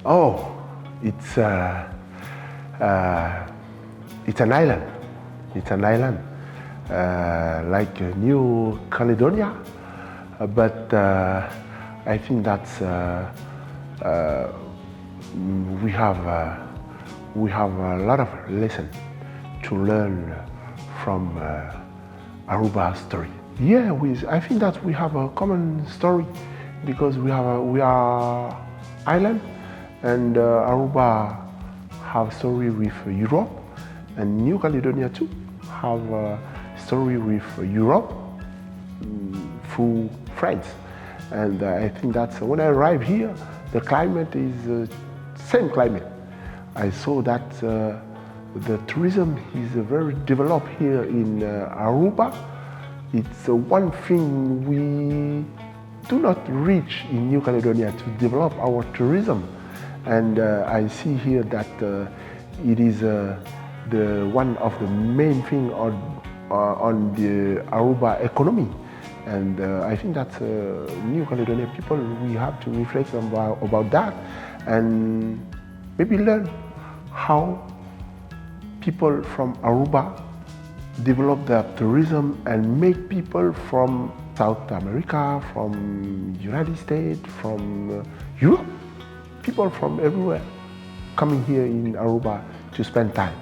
Oh, it's an island. It's an island like New Caledonia, but I think that's we have a lot of lessons to learn from Aruba story. Yeah, I think that we have a common story because we are island, and Aruba have story with Europe, and New Caledonia too have a story with Europe through France. And I think that's when I arrived here, the climate is same climate. I saw that the tourism is very developed here in Aruba. It's one thing we do not reach in New Caledonia to develop our tourism. And I see here that it is the one of the main thing on the Aruba economy. And I think that New Caledonia people, we have to reflect about that and maybe learn how people from Aruba develop their tourism and make people from South America, from United States, from Europe, people from everywhere coming here in Aruba to spend time.